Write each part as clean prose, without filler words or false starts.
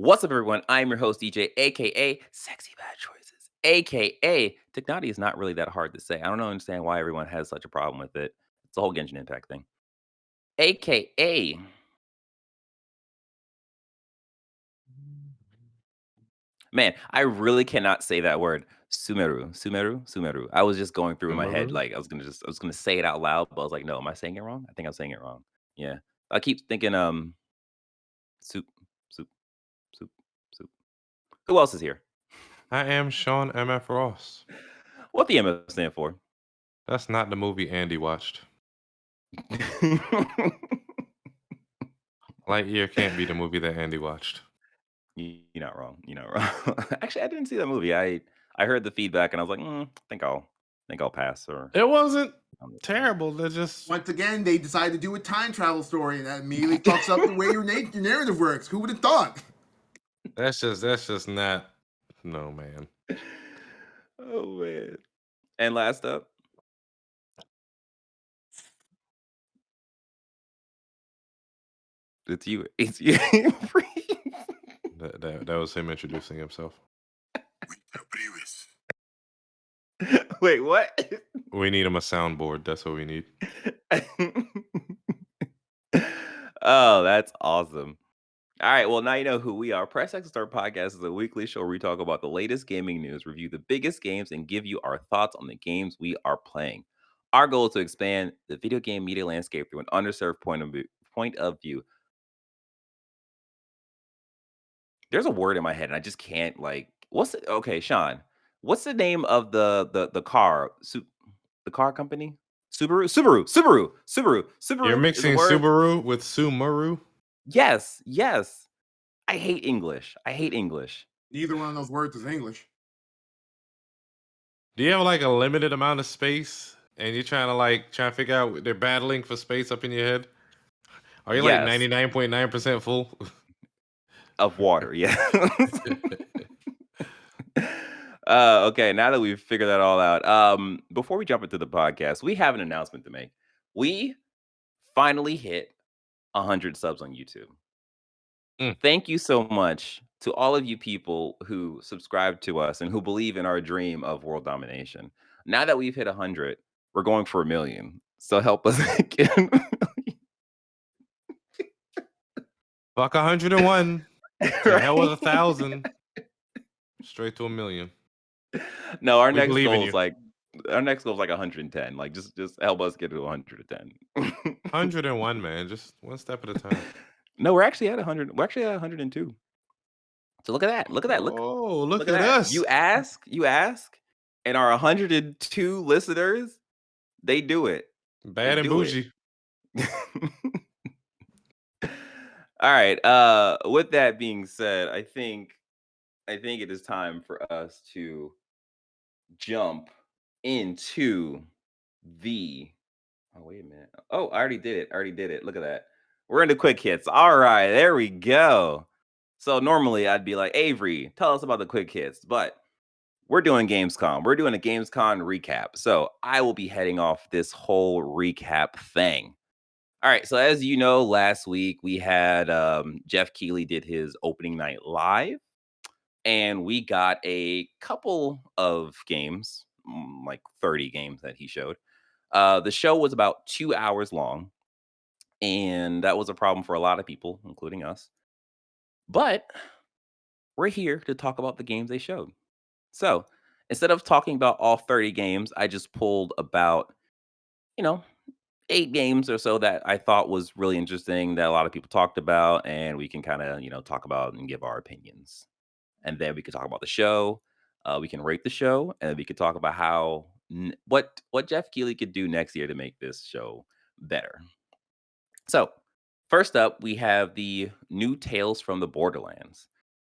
What's up, everyone? I'm your host, DJ, aka Sexy Bad Choices, aka Technology is not really that hard to say. I don't understand why everyone has such a problem with it. It's the whole Genshin Impact thing. AKA, man, I really cannot say that word. Sumeru. I was just going through in my head, Sumeru? like I was gonna say it out loud, but I was like, no, am I saying it wrong? I think I'm saying it wrong. Yeah. I keep thinking, soup, soup, soup, soup. Who else is here? I am Sean MF Ross. What the MF stand for? That's not the movie Andy watched. Lightyear can't be the movie that Andy watched. You're not wrong. You're not wrong. Actually, I didn't see that movie. I heard the feedback and I was like, think I'll pass or It wasn't I'm just saying. terrible. They're just Once again, they decided to do a time travel story, and that immediately fucks up the way your narrative works. Who would have thought? that's just not no man. Oh man. And last up, it's you. It's you. That was him introducing himself. Wait, what? We need him a soundboard. That's what we need. Oh, that's awesome. All right, well, now you know who we are. Press X Start Podcast is a weekly show where we talk about the latest gaming news, review the biggest games, and give you our thoughts on the games we are playing. Our goal is to expand the video game media landscape through an underserved point of view. There's a word in my head, and I just can't what's it? Okay, Sean, what's the name of the car? The car company? You're Subaru is a mixing word. Subaru with Sumaru? Yes, yes. I hate English. I hate English. Neither one of those words is English. Do you have like a limited amount of space and you're trying to figure out they're battling for space up in your head? Are you like Yes, 99.9% full? of water. Yeah. Okay, now that we've figured that all out, before we jump into the podcast, we have an announcement to make. We finally hit 100 subs on YouTube. Mm. Thank you so much to all of you people who subscribe to us and who believe in our dream of world domination. Now that we've hit 100, we're going for 1,000,000. So help us get. Fuck 101. To hell with Right? 1,000. Straight to 1,000,000. No, We believe in you. our next goal is like 110. Like just help us get to 110. 101, man. Just one step at a time. No, we're actually at 100. We're actually at 102. So look at that. Look at that. Oh, Look look at at that. us. You ask, and our 102 listeners, they do it. They Bad and do it. bougie. All right. With that being said, I think it is time for us to jump into the. Oh, wait a minute. Oh, I already did it. Look at that. We're into quick hits. All right, there we go. So normally I'd be like, Avery, tell us about the quick hits, but we're doing Gamescom. We're doing a Gamescom recap. So I will be heading off this whole recap thing. All right. So as you know, last week we had Geoff Keighley did his opening night live, and we got a couple of games, like 30 games that he showed. The show was about 2 hours long, and that was a problem for a lot of people, including us. But we're here to talk about the games they showed. So instead of talking about all 30 games, I just pulled about, you know, 8 games or so that I thought was really interesting that a lot of people talked about, and we can kind of, talk about and give our opinions. And then we could talk about the show. We can rate the show, and we could talk about how what Geoff Keighley could do next year to make this show better. So, first up, we have the new Tales from the Borderlands.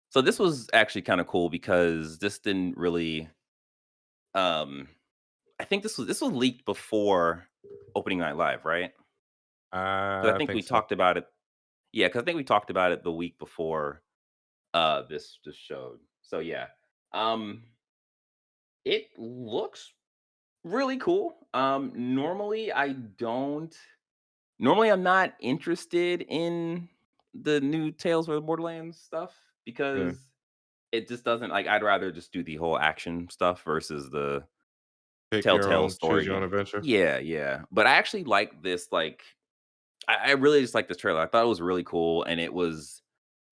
So this was actually kind of cool because this didn't really um I think this was leaked before opening night live, right? Because I I think we think so. talked about it. Yeah, because I think we talked about it the week before this showed. So yeah. Um it looks really cool. Normally I'm not interested in the new Tales from the Borderlands stuff. Yeah. because it just doesn't like. I'd rather just do the whole action stuff versus the Pick your Telltale own, choose story your own game. adventure. Yeah, yeah. But I actually like this. Like, I really just like this trailer. I thought it was really cool, and it was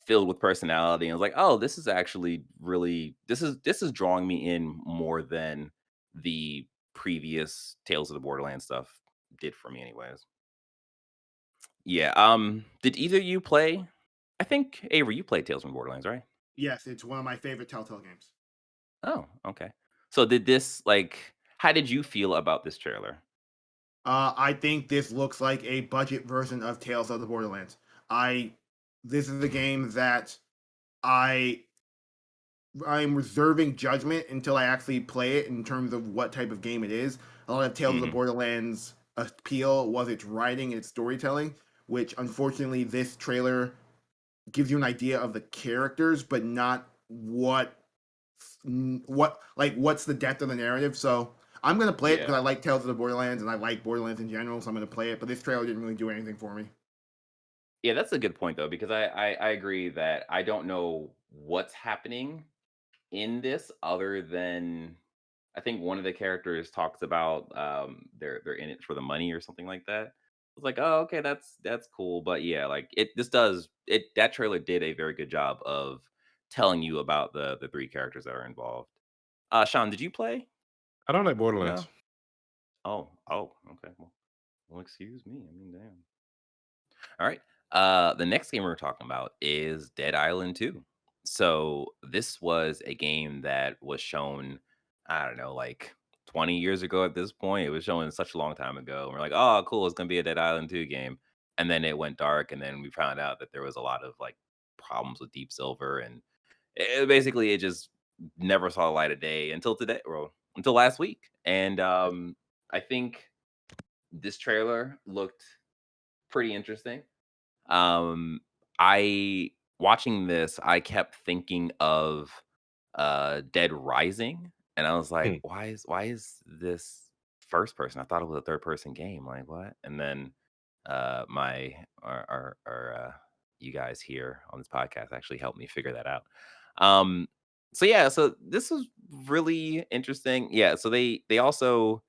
filled with personality. And I was like, oh, this is actually really this is drawing me in more than the previous Tales of the Borderlands stuff did for me, anyways. Yeah. Did either of you play? I think Avery, you played Tales from Borderlands, right? Yes, it's one of my favorite Telltale games. Oh, okay. So did this like? How did you feel about this trailer? I think this looks like a budget version of Tales of the Borderlands. I This is a game that I I'm reserving judgment until I actually play it in terms of what type of game it is. A lot of Tales of the Hmm. Borderlands appeal was its writing and its storytelling, which unfortunately this trailer gives you an idea of the characters, but not what's the depth of the narrative. So I'm gonna play it because Yeah. I like Tales of the Borderlands and I like Borderlands in general. So I'm gonna play it. But this trailer didn't really do anything for me. Yeah, that's a good point though, because I agree that I don't know what's happening in this other than I think one of the characters talks about they're in it for the money or something like that. I was like, oh, okay, that's cool. But yeah, like that trailer did a very good job of telling you about the three characters that are involved. Sean, did you play? I don't like Borderlands. No. Oh, okay. Well, excuse me. I mean, damn. All right. The next game we're talking about is Dead Island 2. So this was a game that was shown, I don't know, like 20 years ago at this point. It was shown such a long time ago. And we're like, oh, cool, it's gonna be a Dead Island 2 game. And then it went dark, and then we found out that there was a lot of like problems with Deep Silver, and basically it just never saw the light of day until today, or until last week. And I think this trailer looked pretty interesting. I watching this, I kept thinking of Dead Rising, and I was like, Hmm. why is this first person? I thought it was a third person game. Like what? And then my our you guys here on this podcast actually helped me figure that out. Um so yeah, so this was really interesting. Yeah, so they also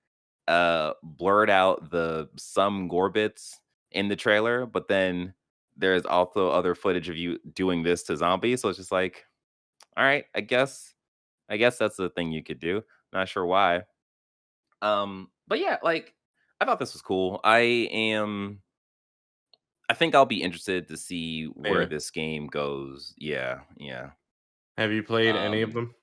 blurred out the some gore bits in the trailer, but then there's also other footage of you doing this to zombies. So it's just like, all right, I guess that's the thing you could do. Not sure why. But yeah, like I thought this was cool. I think I'll be interested to see where Yeah. this game goes. Yeah, yeah. Have you played any of Um them?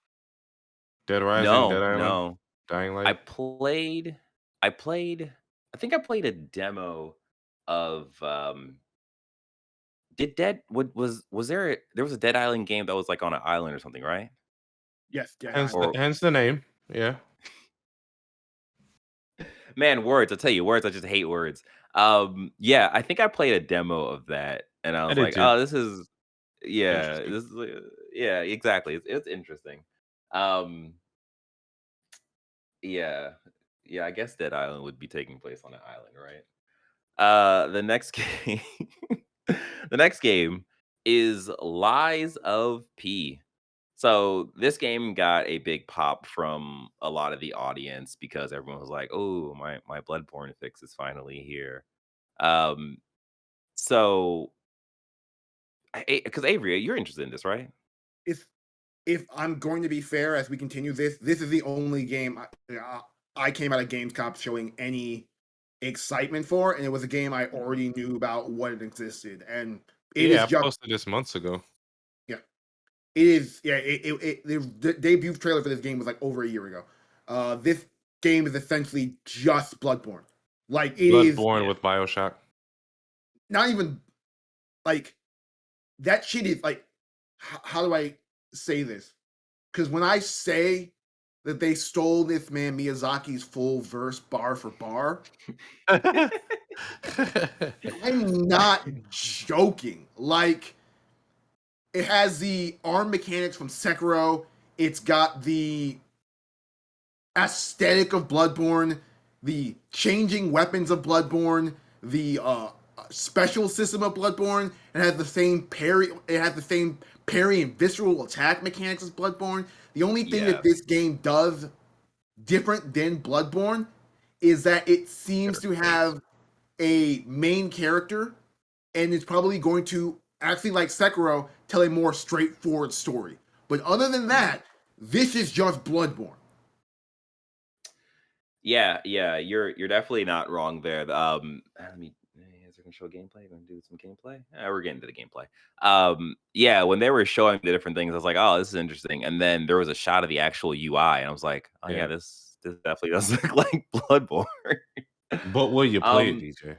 Dead Rising, Dead no, Island, no. Dying I Light? played I played I think I played a demo of did Dead would was there was a Dead Island game that was like on an island or something, right? Yes, Dead Hence the Island. Or hence the name. Yeah, man, words, I tell you, words, I just hate words. Yeah, I think I played a demo of that and I I was did like, too. "Oh, this is yeah, Interesting. this is yeah, exactly. It's interesting." Um yeah. Yeah, I guess Dead Island would be taking place on an island, right? The next game the next game is Lies of P. So this game got a big pop from a lot of the audience because everyone was like, "Oh, my Bloodborne fix is finally here." Um, so because Avery, you're interested in this, right? If if I'm going to be fair, as we continue this, this is the only game I came out of Gamescom showing any excitement for, and it was a game I already knew about what it existed, and it Yeah, is I just posted this months ago. yeah, it is yeah. The debut trailer for this game was like over a year ago. This game is essentially just Bloodborne. Like it is Bloodborne Yeah. with BioShock. not even like that shit is like how do I say this? Because when I say that they stole this man Miyazaki's full verse bar for bar, I'm not joking. Like it has the arm mechanics from Sekiro. It's got the aesthetic of Bloodborne, the changing weapons of Bloodborne, the special system of Bloodborne. It has the same parry. It has the same parry and visceral attack mechanics as Bloodborne. The only thing that Yes. this game does different than Bloodborne is that it seems Better to pace. have a main character, and it's probably going to actually, like Sekiro, tell a more straightforward story. But other than Mm. that, this is just Bloodborne. Yeah, yeah, you're definitely not wrong there. Let me. Is it gonna show gameplay? Gonna do some gameplay? We're getting to the gameplay. Yeah, when they were showing the different things, I was like, oh, this is interesting. And then there was a shot of the actual UI, and I was like, oh yeah, Yeah. this definitely does look like Bloodborne. But will you play it, um, DJ?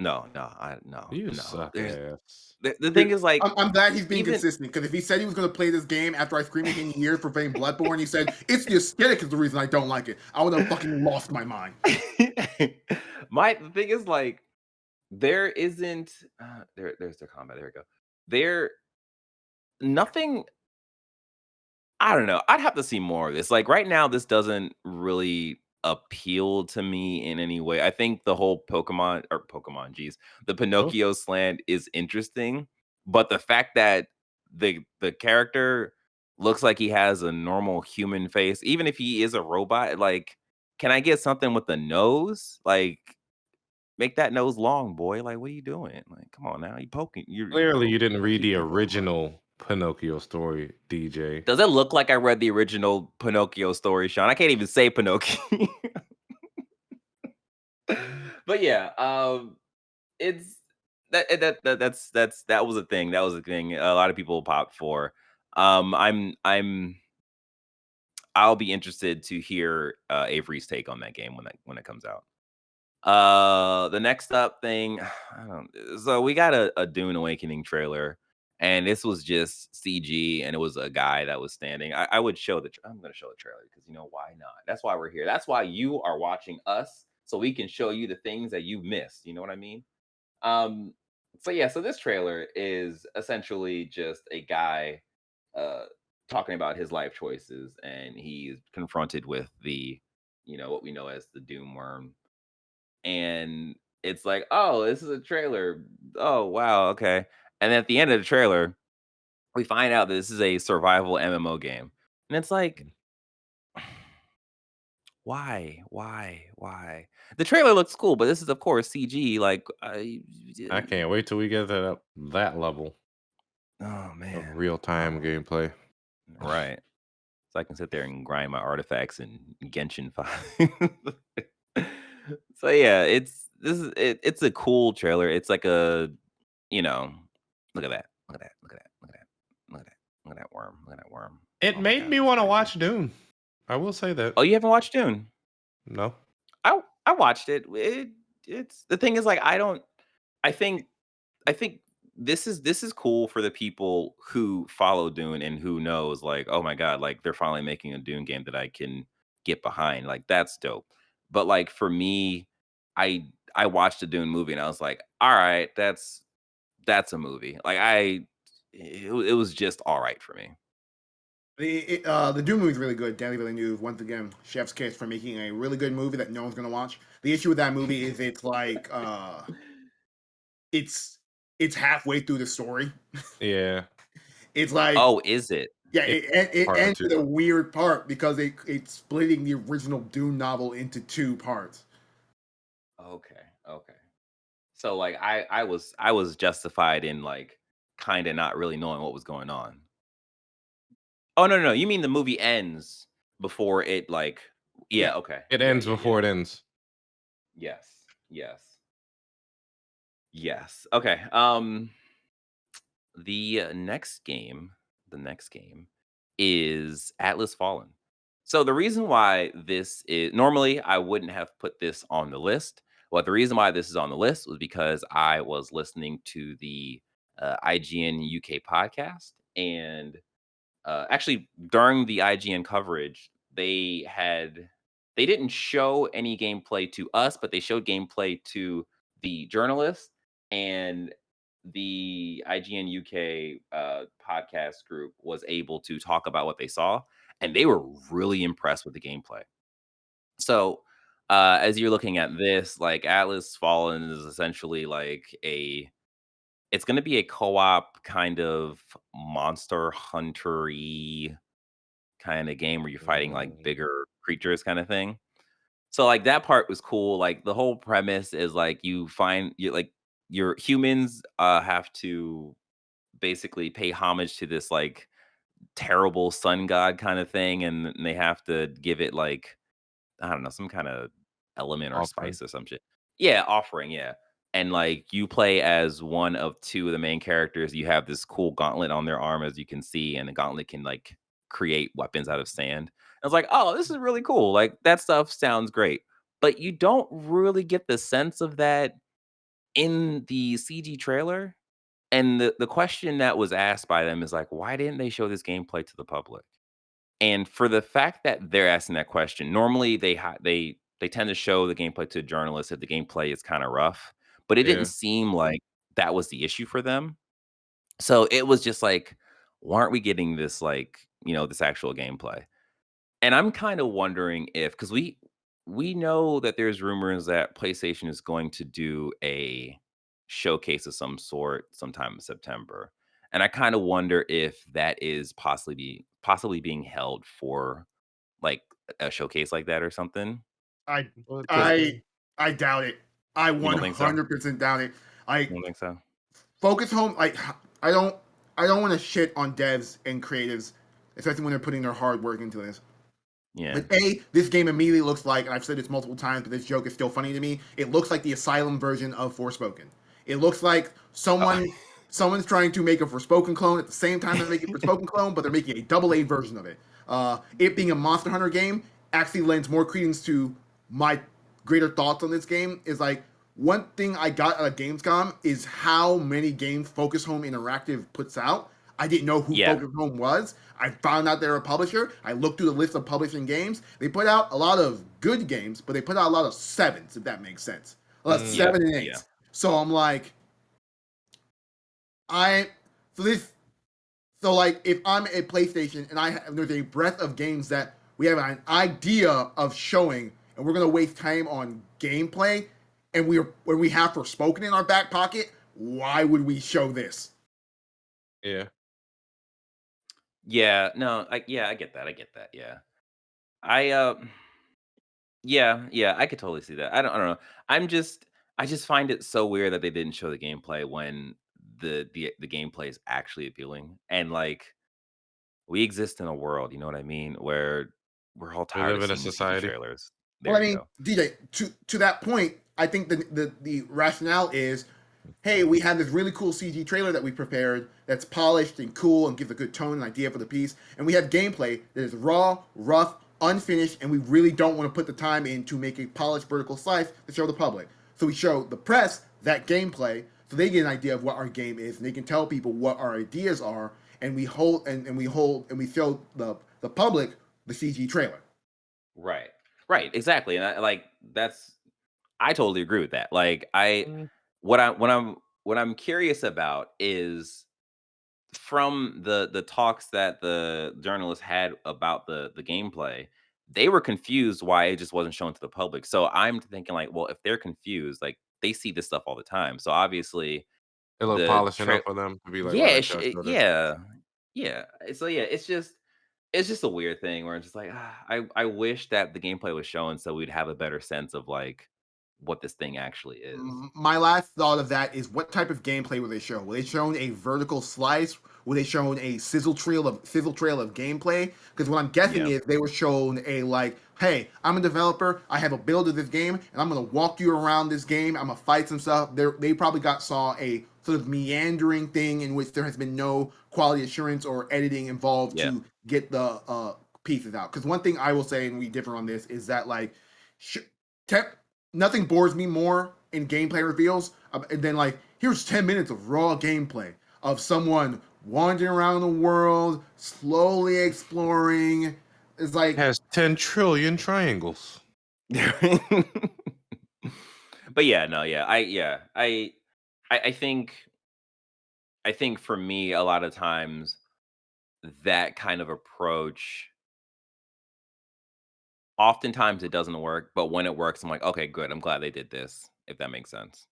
no, no, I no, You no. suck ass. The thing Dude, is like I'm glad he's being even consistent, because if he said he was going to play this game after I screamed at him in years for playing Bloodborne, he said it's the aesthetic is the reason I don't like it, I would have fucking lost my mind. the thing is like there isn't there's the combat. There we go. There nothing I don't know. I'd have to see more of this. Like right now, this doesn't really appeal to me in any way. I think the whole Pokemon, geez, the Oh, Pinocchio slant is interesting, but the fact that the character looks like he has a normal human face, even if he is a robot, like, can I get something with the nose? Like, make that nose long, boy. Like, what are you doing? Like, come on now, you poking. You're clearly you poking. didn't You're read the keeping a Pokemon. original Pinocchio story, DJ. Does it look like I read the original Pinocchio story, Sean? I can't even say Pinocchio. But yeah, it's that was a thing. That was a thing. A lot of people popped for. I'll be interested to hear Avery's take on that game when it comes out. The next up thing, I don't. So we got a Dune Awakening trailer, and this was just CG, and it was a guy that was standing. I would show I'm going to show the trailer because why not? That's why we're here. That's why you are watching us, so we can show you the things that you missed. You know what I mean? Um. So yeah, so this trailer is essentially just a guy, uh, talking about his life choices, and he's confronted with what we know as the Doom Worm, and it's like, "Oh, this is a trailer. Oh, wow, okay." And at the end of the trailer, we find out that this is a survival MMO game. And it's like, why? Why? Why? The trailer looks cool, but this is of course CG, like I can't wait till we get to that level oh of man. real time Oh, gameplay. right. So I can sit there and grind my artifacts in Genshin 5. So yeah, it's a cool trailer. It's like you know, look at that. Look at that. Look at that. Look at that. Look at that. Look at that worm. Look at that worm. It Oh my made god, me it's want to crazy. watch Dune. I will say that. Oh, you haven't watched Dune? No. I watched it. It's the thing is like I think I think this is cool for the people who follow Dune and who knows like, oh my god, like they're finally making a Dune game that I can get behind. Like that's dope. But like for me, I I watched a Dune movie and I was like, all right, that's a movie. Like it was just all right for me. The Doom movie is really good. Danny Villeneuve, once again, chef's kiss for making a really good movie that no one's gonna watch. The issue with that movie is it's it's halfway through the story. Yeah. It's like, Oh, is it? yeah, It's it part ends two. with a weird part because it's splitting the original Dune novel into two parts. Okay. Okay. So like I was justified in like kind of not really knowing what was going on. Oh, no, no, no, you mean the movie ends before it, like Yeah. yeah, okay. It Yeah, ends yeah, yeah. before it ends. Yes. Yes. Yes. Okay, the next game is Atlas Fallen. So the reason why this is normally, I wouldn't have put this on the list, but the reason why this is on the list was because I was listening to the, IGN UK podcast, and actually during the IGN coverage, they didn't show any gameplay to us, but they showed gameplay to the journalists, and the IGN UK podcast group was able to talk about what they saw, and they were really impressed with the gameplay. So as you're looking at this, like Atlas Fallen is essentially like it's gonna be a co-op kind of monster hunter-y kind of game where you're fighting like Mm, bigger creatures kind of thing. So like that part was cool. Like the whole premise is like you like your humans have to basically pay homage to this like terrible sun god kind of thing, and they have to give it like I don't know, some kinda element or offering. spice or some shit. Yeah, offering, yeah. And, like, you play as one of 2 of the main characters. You have this cool gauntlet on their arm, as you can see, and the gauntlet can, like, create weapons out of sand. I was like, "Oh, this is really cool." Like, that stuff sounds great. But you don't really get the sense of that in the CG trailer. And the question that was asked by them is like, "Why didn't they show this gameplay to the public?" And for the fact that they're asking that question, normally they tend to show the gameplay to journalists if the gameplay is kinda rough, but it didn't Yeah. seem like that was the issue for them. So it was just like, "Why aren't we getting this, like, this actual gameplay?" And I'm kinda wondering if 'cause we know that there's rumors that PlayStation is going to do a showcase of some sort sometime in September, and I kinda wonder if that is possibly being held for, like, a showcase like that or something. I Well, Because I I doubt it. I you don't think so? 100% doubt it. You Like don't think so? Focus Home, like I don't I don't want to shit on devs and creatives, especially when they're putting their hard work into this. Yeah. But this game immediately looks like, and I've said this multiple times, but this joke is still funny to me. It looks like the Asylum version of Forspoken. It looks like Oh. someone's trying to make a Forspoken clone at the same time they're making a Forspoken clone, but they're making a double A version of it. It being a Monster Hunter game actually lends more credence to my greater thoughts on this game. Is like one thing I got out of Gamescom is how many games Focus Home Interactive puts out. I didn't know who Yeah. Focus Home was. I found out they're a publisher. I looked through the list of publishing games. They put out a lot of good games, but they put out a lot of sevens, if that makes sense. A lot of mm, Yeah. seven and Yeah. eights. So I'm like, I so this so like if I'm at PlayStation and there's a breadth of games that we have an idea of showing, and we're gonna waste time on gameplay, and when we have Forspoken in our back pocket, why would we show this? yeah. Yeah. No, I get that, yeah. I, yeah, yeah, I could totally see that. I don't know. I just find it so weird that they didn't show the gameplay when the gameplay is actually appealing. And like we exist in a world, you know what I mean, where we're all We tired live of in a seeing CG society. trailers. Well, There I you mean, go. DJ, to that point, I think the rationale is, hey, we have this really cool CG trailer that we prepared that's polished and cool and gives a good tone and idea for the piece, and we have gameplay that is raw, rough, unfinished, and we really don't want to put the time in to make a polished vertical slice to show the public. So we show the press that gameplay so they get an idea of what our game is and they can tell people what our ideas are, and we show the public the CG trailer. Right. Right, exactly. And that's I totally agree with that. Like Mm, what I'm curious about is from the talks that the journalists had about the gameplay, they were confused why it just wasn't shown to the public. So I'm thinking like, well, if they're confused, like they see this stuff all the time. So obviously it look the polished tra enough for them to be like, yeah, "Why didn't y'all show this?" yeah. Yeah. So yeah, it's just a weird thing where it's just like I wish that the gameplay was shown so we'd have a better sense of like what this thing actually is. My last thought of that is what type of gameplay were they shown? Were they shown a vertical slice? Were they shown a sizzle trail of gameplay? Because what I'm guessing Yeah. is they were shown a like, hey, I'm a developer, I have a build of this game, and I'm gonna walk you around this game. I'm gonna fight some stuff. They probably saw a sort of meandering thing in which there has been no quality assurance or editing involved Yeah. to get the pieces out. Because one thing I will say, and we differ on this, is that like, sh- tech nothing bores me more in gameplay reveals than like here's 10 minutes of raw gameplay of someone wandering around the world slowly exploring. It's like Has 10 trillion triangles. But yeah, no, I think for me a lot of times that kind of approach oftentimes it doesn't work, but when it works, I'm like, okay, good. I'm glad they did this, if that makes sense.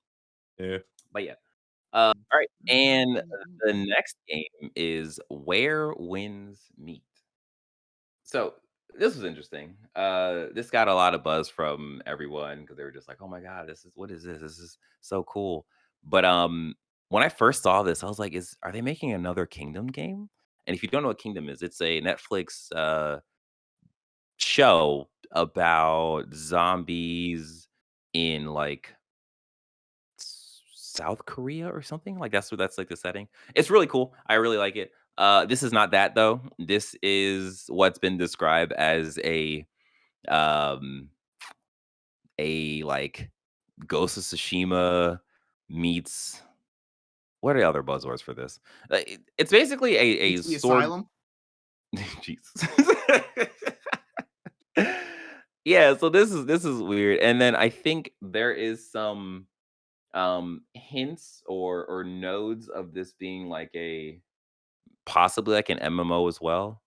Yeah. But yeah. All right. And the next game is Where Winds Meet. So this was interesting. This got a lot of buzz from everyone because they were just like, "Oh my god, this is what is this? This is so cool." But when I first saw this, I was like, "Is are they making another Kingdom game?" And if you don't know what Kingdom is, it's a Netflix show about zombies in like South Korea or something. Like that's like the setting. It's really cool. I really like it. This is not that though. This is what's been described as um a like Ghost of Tsushima meets what are the other buzzwords for this? It's basically a It's the sword. Asylum. Jesus. Yeah, so this is weird. And then I think there is some hints or nodes of this being like a possibly like an MMO as well.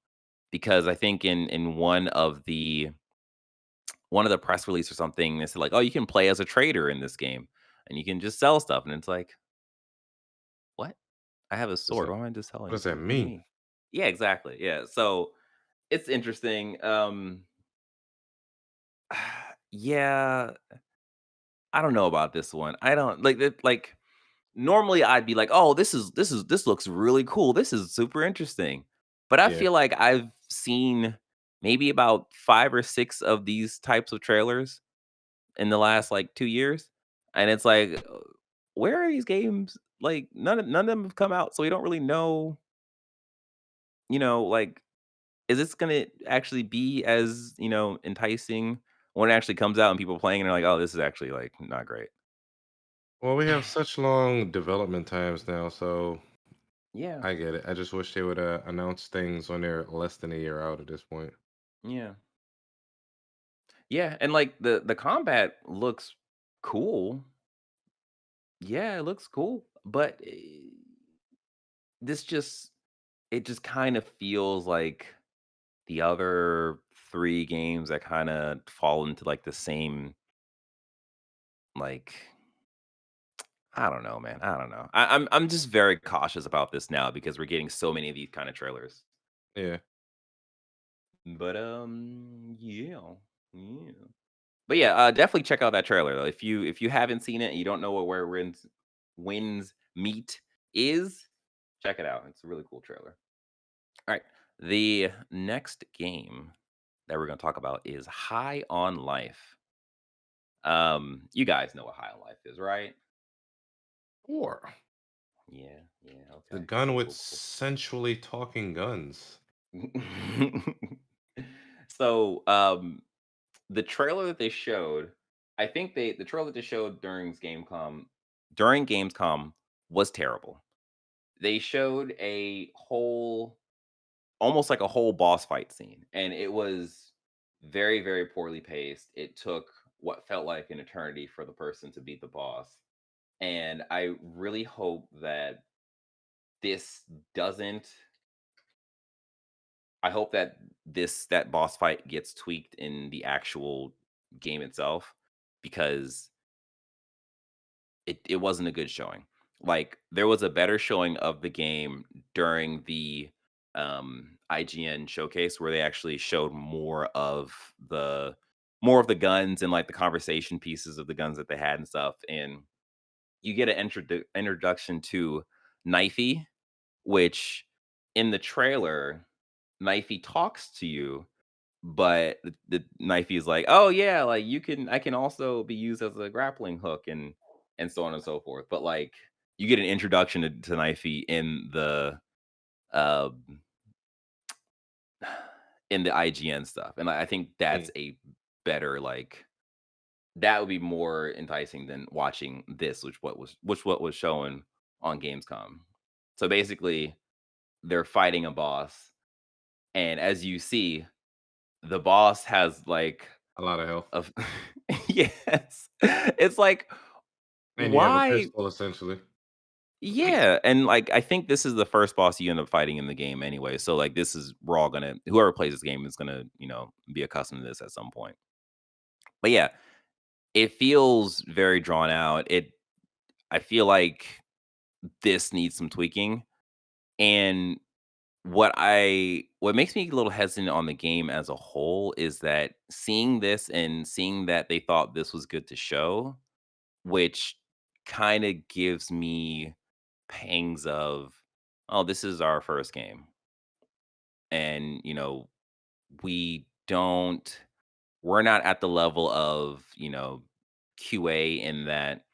Because I think in one of the press release or something, they said like, "Oh, you can play as a trader in this game, and you can just sell stuff." And it's like, "What? I have a What's sword. that? Why am I just What selling? does that What do you mean? mean?" Yeah, exactly. Yeah. So it's interesting. Yeah, I don't know about this one. I don't like it. Like normally, I'd be like, "Oh, this looks really cool. This is super interesting." But I Yeah. feel like I've seen maybe about 5 or 6 of these types of trailers in the last like 2 years, and it's like, where are these games? Like none of them have come out, so we don't really know. Like, is this gonna actually be as enticing when it actually comes out and people are playing and they're like, oh, this is actually like not great. Well, we have such long development times now, so Yeah, I get it. I just wish they would announce things when they're less than a year out at this point. yeah, yeah, and like the combat looks cool. Yeah, it looks cool, but this just it just kind of feels like the other 3 games that kinda fall into, like, the same, like I don't know, man, I don't know. I'm just very cautious about this now because we're getting so many of these kinda trailers. Yeah. But, yeah, yeah. But, yeah, definitely check out that trailer, though. If you haven't seen it and you don't know what Where Winds Meet is, check it out. It's a really cool trailer. Alright, the next game that we're gonna talk about is High on Life. You guys know what High on Life is, right? Or Yeah, yeah, the okay. gun Cool, with cool, cool. sensually talking guns. So, the trailer that they showed, I think the trailer that they showed during Gamescom was terrible. They showed a whole almost like a whole boss fight scene, and it was very, very poorly paced. It took what felt like an eternity for the person to beat the boss. And I really hope that this doesn't I hope that that boss fight gets tweaked in the actual game itself because it wasn't a good showing. Like there was a better showing of the game during the IGN showcase where they actually showed more of the guns and like the conversation pieces of the guns that they had and stuff. And you get an introduction to Knifey, which in the trailer, Knifey talks to you, but the Knifey is like, "Oh yeah, like I can also be used as a grappling hook and so on and so forth." But like you get an introduction to Knifey uh in the IGN stuff. And I think Mm. that's a better like that would be more enticing than watching this, which what was shown on Gamescom. So basically, they're fighting a boss, and as you see, the boss has like A lot of health. of yes, it's like And you have a why pistol essentially. Yeah, and, like, I think this is the first boss you end up fighting in the game anyway, so, like, this is we're all gonna whoever plays this game is gonna, be accustomed to this at some point. But yeah, it feels very drawn out. I feel like this needs some tweaking, and what makes me a little hesitant on the game as a whole is that seeing this and seeing that they thought this was good to show, which kinda gives me pangs of, "Oh, this is our first game." And, we don't we're not at the level of, QA in that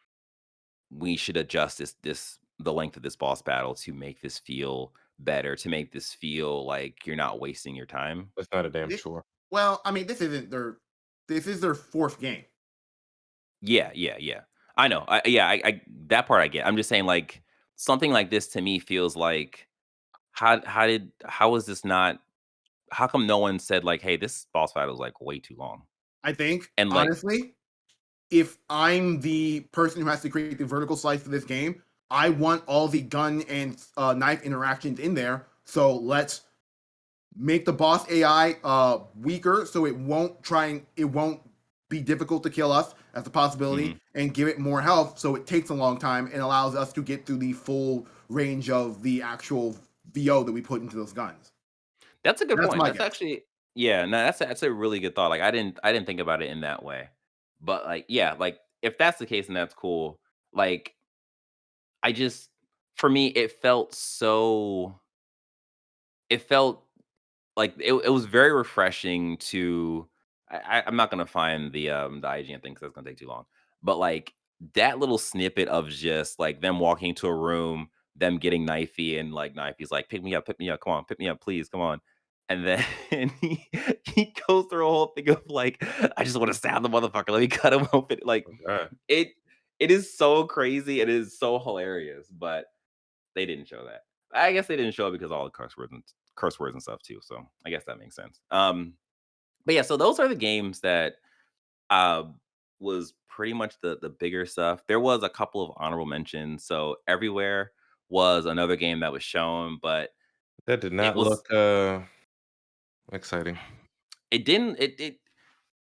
we should adjust the length of this boss battle to make this feel better, to make this feel like you're not wasting your time. That's not a damn Thi- chore. well, I mean, this is their fourth game. Yeah, yeah, yeah. I know. I that part I get. I'm just saying, like, something like this to me feels like how is this not how come no one said like, "Hey, this boss battle is like way too long." I think, And like, honestly, if I'm the person who has to create the vertical slice for this game, I want all the gun and knife interactions in there. So let's make the boss AI weaker, so it won't be difficult to kill us as a possibility, mhm. and give it more health, so it takes a long time and allows us to get through the full range of the actual VO that we put into those guns. That's a good That's point. my That's guess. actually yeah, no, that's a really good thought. Like I didn't think about it in that way. But like yeah, like if that's the case and that's cool. Like I just for me it felt like it was very refreshing to I'm not gonna find the IGN thing because that's gonna take too long. But like that little snippet of just like them walking into a room, them getting knifey, and like knifey's like, pick me up, come on, pick me up, please, come on. And then he goes through a whole thing of like, I just want to stab the motherfucker. Let me cut him open. Like Okay. it it is so crazy. It is so hilarious, but they didn't show that. I guess they didn't show it because all the curse words and stuff too. So I guess that makes sense. But yeah, so those are the games that uh was pretty much the bigger stuff. There was a couple of honorable mentions. So Everywhere was another game that was shown, but That did it not was look exciting. it didn't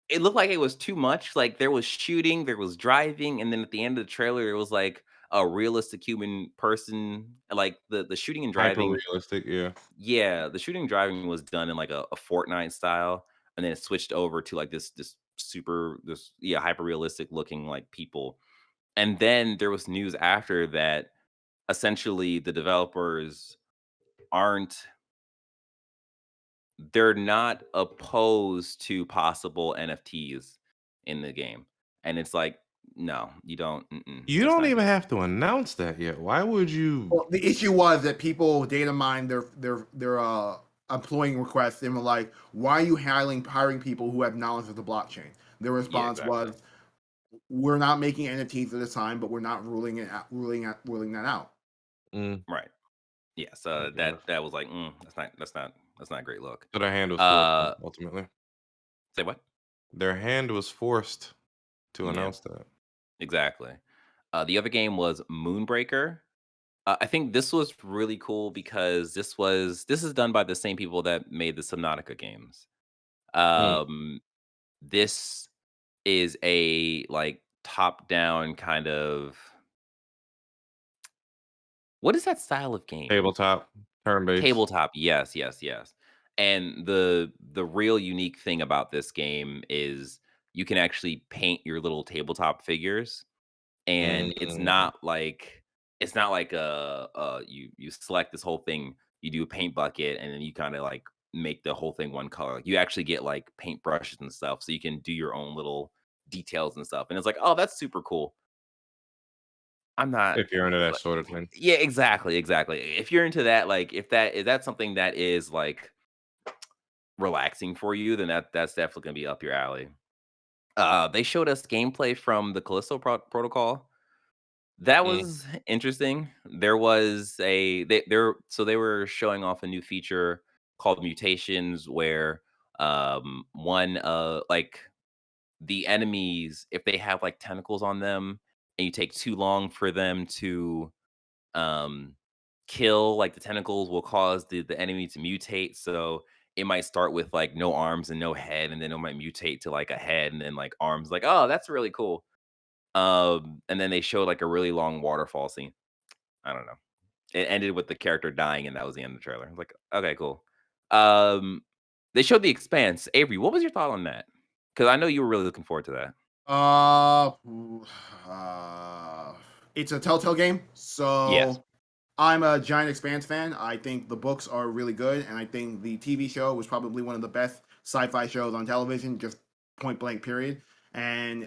it looked like it was too much. Like there was shooting, there was driving, and then at the end of the trailer, it was like a realistic human person. Like the shooting and Hyper driving. realistic, yeah. Yeah, the shooting and driving was done in like a Fortnite style, and then it switched over to like this yeah, hyper realistic looking like people. And then there was news after that essentially the developers aren't they're not opposed to possible NFTs in the game. And it's like, no, you don't. You That's don't not even good. have to announce that yet. Why would you? Well, the issue was that people data mined their employing requests and were like, "Why are you hiring people who have knowledge of the blockchain?" Their Yeah, response exactly. was, "We're not making NFTs at this time, but we're not ruling that out." Mm, Right. Yeah. I So that guess. that was like, that's not a great look. So their hand was forced, Uh ultimately. Say what? Their hand was forced to Yeah, announce that. exactly. The other game was Moonbreaker. I think this was really cool because this is done by the same people that made the Subnautica games. Mm, This is a like top down kind of what is that style of game? tabletop, turn-based. Tabletop. Yes, yes, yes. And the real unique thing about this game is you can actually paint your little tabletop figures and Mm, it's not like you select this whole thing, you do a paint bucket, and then you kind of like make the whole thing one color. Like you actually get like paint brushes and stuff, so you can do your own little details and stuff. And it's like, oh, that's super cool. I'm not. if you're into that Like, sort of thing. yeah, exactly, exactly. If you're into that, like, if that's something that is like relaxing for you, then that's definitely gonna be up your alley. They showed us gameplay from the Callisto Protocol. That Mm, was interesting. There was a they were showing off a new feature called mutations where one like the enemies if they have like tentacles on them and you take too long for them to kill, like the tentacles will cause the enemy to mutate. So it might start with like no arms and no head, and then it might mutate to like a head and then like arms. Like, oh, that's really cool. And then they showed like a really long waterfall scene. I don't know. It ended with the character dying, and that was the end of the trailer. I was like, okay, cool. Um, they showed the Expanse. Avery, what was your thought on that? Because I know you were really looking forward to that. Uh, uh, it's a Telltale game, Yes. so I'm a giant Expanse fan. I think the books are really good, and I think the TV show was probably one of the best sci-fi shows on television, just point blank, period. And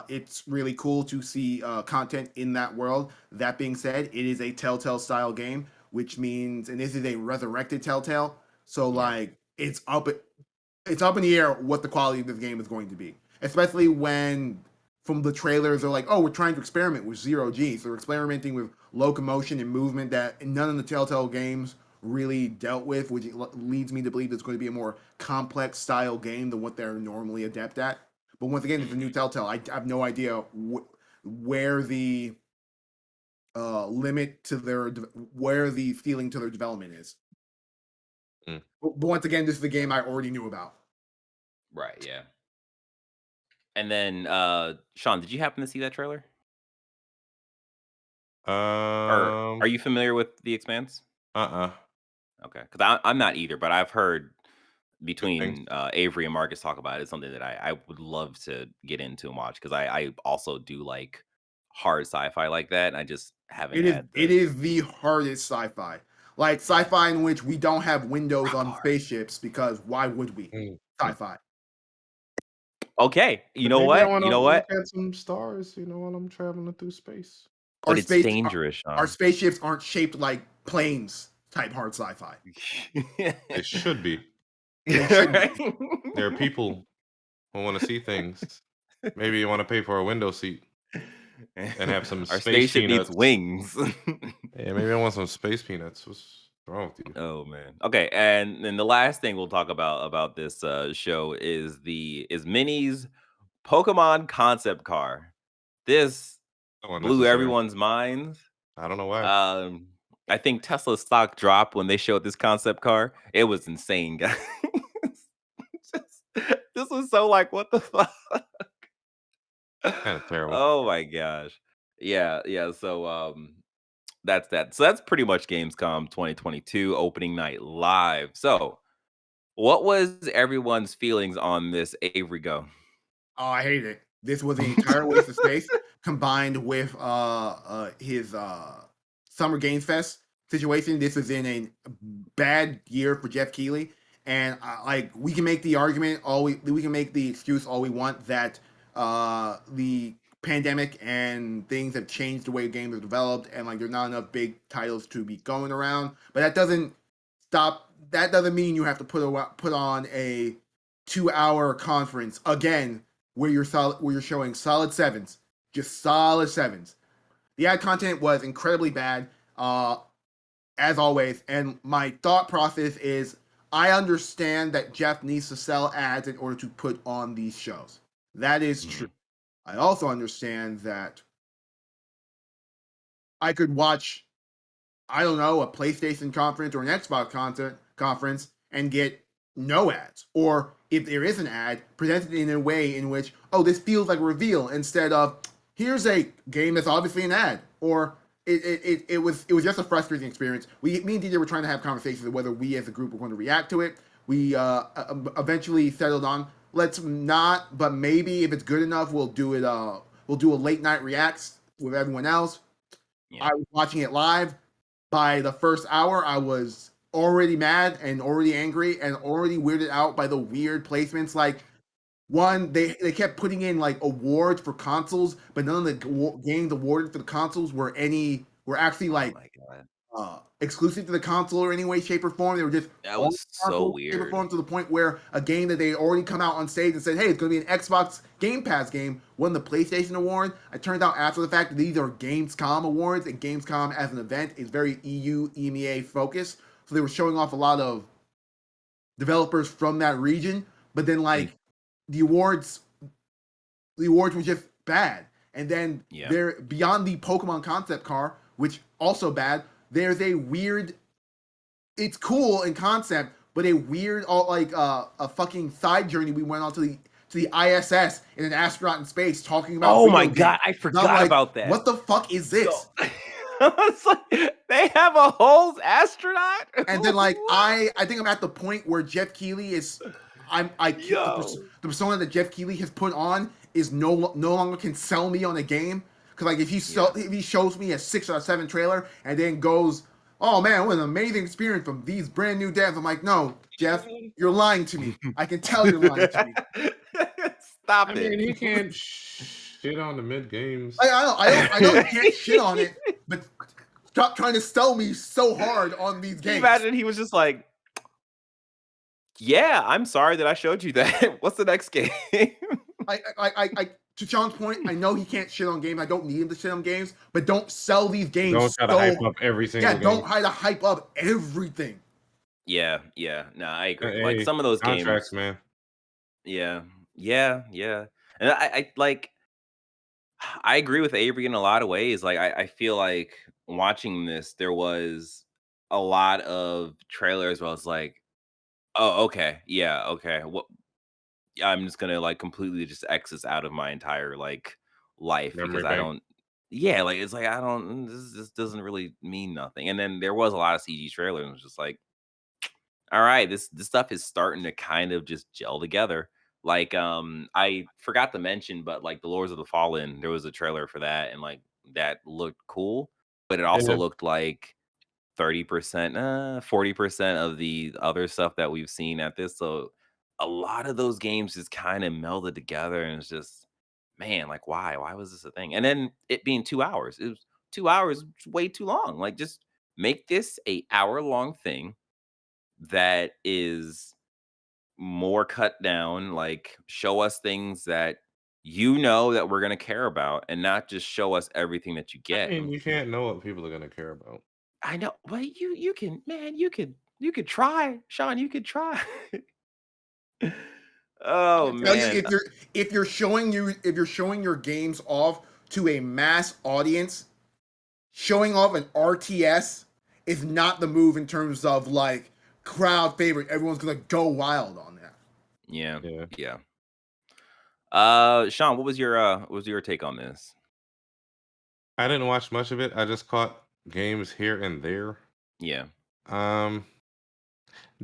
it's really cool to see content in that world. That being said, it is a Telltale style game, which means, and this is a resurrected Telltale, so Yeah. like it's up in the air what the quality of this game is going to be, especially when from the trailers they're like, oh, we're trying to experiment with zero G. So they're experimenting with locomotion and movement that none of the Telltale games really dealt with, which leads me to believe it's going to be a more complex style game than what they're normally adept at. But once again, it's a new Telltale. I have no idea where the limit to where the ceiling to their development is. Mm. But once again, this is a game I already knew about. Right. Yeah. And then, Sean, did you happen to see that trailer? Or are Um, you familiar with The Expanse? uh-uh. Okay, because I'm not either, but I've heard Good things. between Avery and Marcus talk about it. It's something that I would love to get into and watch because I also do like hard sci-fi like that. And I just haven't had It the is the hardest sci-fi. Like sci-fi in which we don't have windows rock on hard. spaceships because why would we? Mm. Sci-fi. Okay, you But know maybe I what? want You to know look what? at some stars, while I'm traveling through space. Our But it's space dangerous, our Sean. spaceships aren't shaped like planes type hard sci-fi. They should be. They shouldn't Right? be. There are people who want to see things. Maybe you want to pay for a window seat and have some Our space spaceship needs peanuts. wings. Yeah, maybe I want some space peanuts. What's wrong with you? Oh man. Okay, and then the last thing we'll talk about this show is Minnie's Pokemon concept car. This So blew unnecessary. everyone's minds. I don't know why. Um, I think Tesla's stock dropped when they showed this concept car. It was insane, guys. Just- this was so like, what the fuck? Kind of terrible. Oh my gosh. Yeah, yeah. So that's that. So that's pretty much Gamescom 2022 opening night live. So what was everyone's feelings on this, Avery? Go. Oh, I hate it. This was an entire waste of space combined with his Summer Games Fest situation. This is in a bad year for Geoff Keighley, and like we can make the argument we can make the excuse all we want that the pandemic and things have changed the way games are developed, and like there's not enough big titles to be going around. But that doesn't stop. That doesn't mean you have to put on a 2 hour conference again where you're showing solid sevens, just solid sevens. The ad content was incredibly bad, as always. And my thought process is, I understand that Jeff needs to sell ads in order to put on these shows. That is true. Mhm. I also understand that I could watch, I don't know, a PlayStation conference or an Xbox conference and get no ads. Or if there is an ad, presented in a way in which, oh, this feels like a reveal instead of here's a game that's obviously an ad. Or it was just a frustrating experience. Me and DJ were trying to have conversations of whether we as a group were going to react to it. We eventually settled on let's not, but maybe if it's good enough, we'll do it. We'll do a late night reacts with everyone else. Yeah. I was watching it live. By the first hour, I was already mad and already angry and already weirded out by the weird placements. Like one, they kept putting in like awards for consoles, but none of the games awarded for the consoles were actually Oh like my god. exclusive to the console or any way, shape, or form. They were just That all was so console, shape, or weird. form to the point where a game that they already come out on stage and said, "Hey, it's going to be an Xbox Game Pass game," won the PlayStation Award. It turned out after the fact that these are Gamescom awards, and Gamescom as an event is very EU EMEA focused. So they were showing off a lot of developers from that region, but then And like the awards the awards were just bad. And then yeah. there beyond the Pokemon concept car which also bad. There's a weird, it's cool in concept, but a weird, a fucking side journey we went on to the ISS in an astronaut in space talking about Oh my video god, games. I And I'm forgot like, about that. what the fuck is Yo, this? it's like, they have a whole astronaut. And then like What? I think I'm at the point where Geoff Keighley is the Yo, persona that Geoff Keighley has put on is no longer can sell me on a game, because like yeah. if he shows me a 6 or 7 trailer and then goes, oh man, what an amazing experience from these brand new devs, I'm like, no, Jeff, you're lying to me. I can tell you're lying to me. I Stop it. mean, he can't shit on the mid games. I know you can't shit on it, but stop trying to sell me so hard on these Can you games. imagine he was just like, yeah, I'm sorry that I showed you that. What's the next game? To Sean's point, I know he can't shit on games. I don't need him to shit on games, but don't sell these Don't games try to hype so. up every Yeah, single don't game. try to hype up everything. Yeah, yeah. No, I agree. Like Hey, some of those contracts, games, man. yeah, yeah, yeah. And I like I agree with Avery in a lot of ways. Like I feel like watching this, there was a lot of trailers where I was like, oh, okay, yeah, okay. What I'm just gonna like completely just X this out of my entire like life because Memory I bank. don't. Yeah, like it's like I don't. This doesn't really mean nothing. And then there was a lot of CG trailers. And it was just like, all right, this stuff is starting to kind of just gel together. Like, I forgot to mention, but like the Lords of the Fallen, there was a trailer for that, and like that looked cool, but it also Yeah. looked like 30%, 40% of the other stuff that we've seen at this. So a lot of those games just kind of melded together, and it's just, man, like why? Why was this a thing? And then it being 2 hours, it was 2 hours, way too long. Like just make this a hour long thing that is more cut down, like show us things that you know that we're gonna care about and not just show us everything that you I get. mean, you can't know what people are gonna care about. I know, but you can, man, you could try, Sean, you could try. I Oh can tell you, man. if you're showing your games off to a mass audience, showing off an RTS is not the move in terms of like crowd favorite. Everyone's gonna go wild on that. Yeah, Yeah. yeah. Sean, what was your take on this? I didn't watch much of it. I just caught games here and there. Yeah. Um,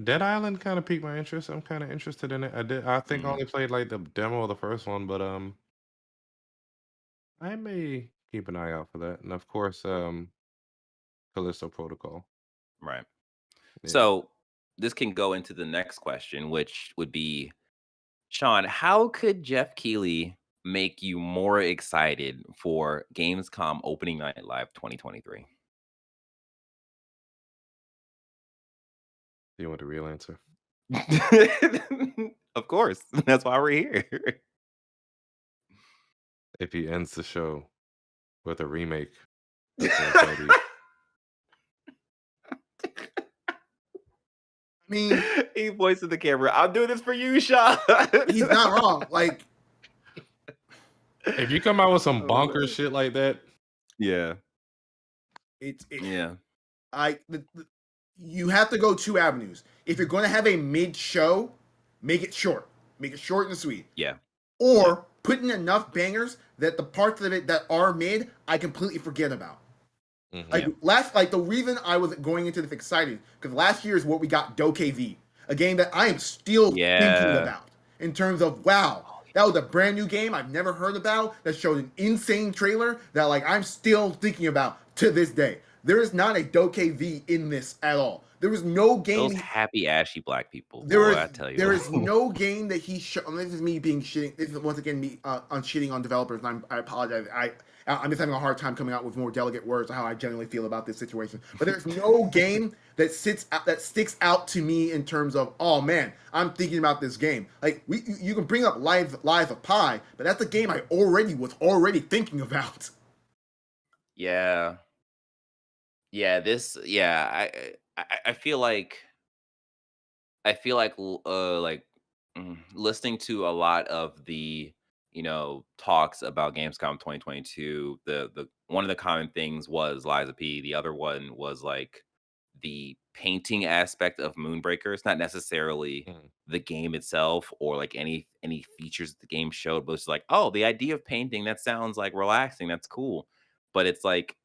Dead Island kind of piqued my interest. I'm kind of interested in it. I think I Mhm. only played like the demo of the first one, but I may keep an eye out for that. And of course, Callisto Protocol. Right. Yeah. So this can go into the next question, which would be, Sean, how could Geoff Keighley make you more excited for Gamescom Opening Night Live 2023? Do you want the real answer? Of course. That's why we're here. If he ends the show with a remake of Uncharted. I mean, He points to the camera. I'm doing this for you, Sean. he's not wrong. Like If you come out with some Oh, bonkers man. shit like that, Yeah. it's it, Yeah. I the, you have to go 2 avenues. If you're going to have a mid show, make it short and sweet, Yeah. Yeah. or put in enough bangers that the parts of it that are mid, I completely forget about. Like Yeah. the reason I was going into this excited because last year is what we got V, a game that I am still thinking Yeah. about in terms of wow, Oh, that was a brand new game I've never heard about that showed an insane trailer that like I'm still thinking about to this day. There is not a V in this at all. There is no those game. happy ashy black people, There boy, is I tell you. there is no game that he showed. This is me being shitting. This is once again me on shitting on developers, and I apologize. I'm just having a hard time coming out with more delicate words of how I generally feel about this situation. But there's no game that sticks out to me in terms of oh man, I'm thinking about this game. Like you can bring up Live of Pi, but that's a game I was already thinking about. Yeah. Yeah. I feel like like listening to a lot of the talks about Gamescom 2022, the one of the common things was Liza P. The other one was like the painting aspect of Moonbreaker. It's not necessarily Mm. the game itself or like any features the game showed, but it's like, oh, the idea of painting, that sounds like relaxing. That's cool. But it's like,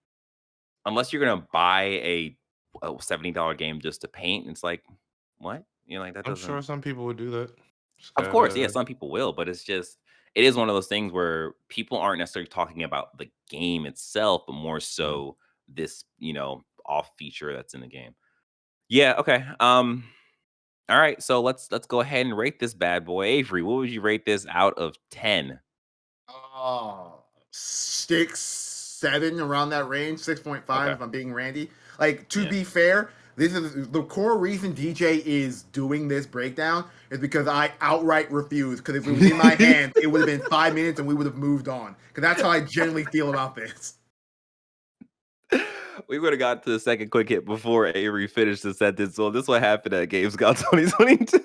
unless you're gonna buy a $70 game just to paint, it's like, what? Like that I'm doesn't. sure some people would do that. Just Of course, yeah, gotta. some people will, but it is one of those things where people aren't necessarily talking about the game itself, but more Mm. so this, off feature that's in the game. Yeah, okay. All right, so let's go ahead and rate this bad boy. Avery, what would you rate this out of 10? Oh, 6, 7 around that range, 6.5 Okay. if I'm being Randy. Like, to Yeah. be fair, this is the core reason DJ is doing this breakdown is because I outright refuse. Because if it was in my hands, it would have been 5 minutes and we would have moved on. Because that's how I generally feel about this. We would have got to the second quick hit before Avery finished the sentence. So this what happened at Gamescom 2022.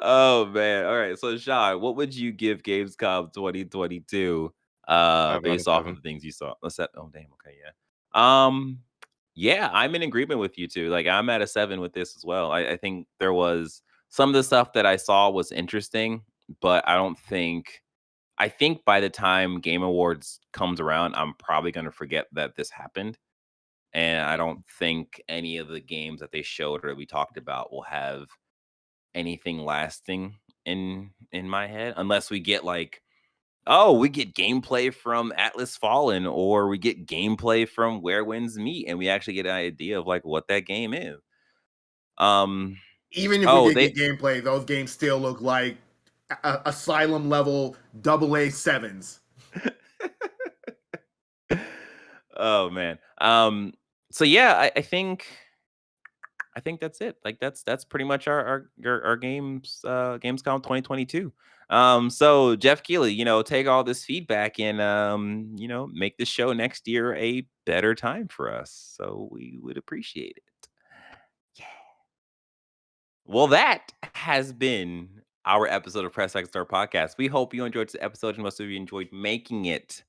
Oh man. All right. So Sean, what would you give Gamescom 2022 5 out of based off of 7. the things you saw? Let's set oh damn, okay, yeah. Yeah, I'm in agreement with you too. Like I'm at a 7 with this as well. I think there was some of the stuff that I saw was interesting, but I think by the time Game Awards comes around, I'm probably gonna forget that this happened. And I don't think any of the games that they showed or we talked about will have anything lasting in my head unless we get like, oh, we get gameplay from Atlas Fallen or we get gameplay from Where Winds Meet and we actually get an idea of like what that game is. Um Even if we oh, did they get gameplay, those games still look like Asylum level AA sevens. Oh man. So yeah, I think that's it. Like that's pretty much our games Gamescom 2022. So Jeff Keighley, take all this feedback and make the show next year a better time for us. So we would appreciate it. Yeah. Well, that has been our episode of Press X Star Podcast. We hope you enjoyed this episode and most of you enjoyed making it.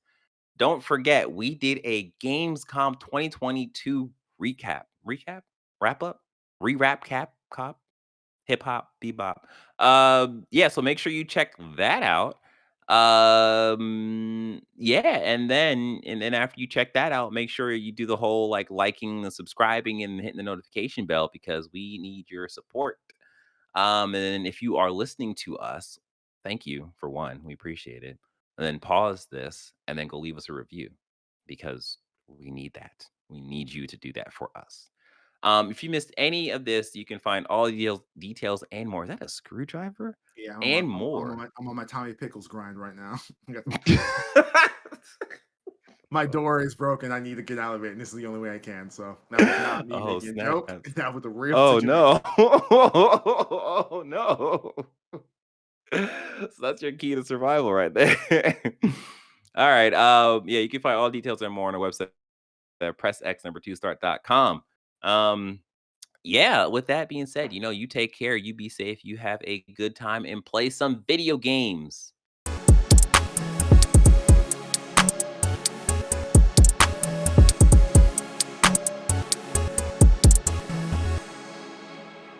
Don't forget, we did a Gamescom 2022 recap, wrap up, rewrap, cop, hip hop, bebop. Yeah, so make sure you check that out. Yeah, and then after you check that out, make sure you do the whole like liking, the subscribing, and hitting the notification bell because we need your support. And if you are listening to us, thank you for one. We appreciate it. And then pause this and then go leave us a review because we need that. We need you to do that for us. If you missed any of this, you can find all the details and more. Is that a screwdriver? Yeah, And more. I'm on my Tommy Pickles grind right now. My door is broken. I need to get out of it, and this is the only way I can. So that was not me Oh, making a snap. joke. That was a real Oh, situation. no. Oh, no. So that's your key to survival right there. All right. Yeah, you can find all details and more on our website at pressx2start.com. Yeah, with that being said, you take care, you be safe, you have a good time and play some video games.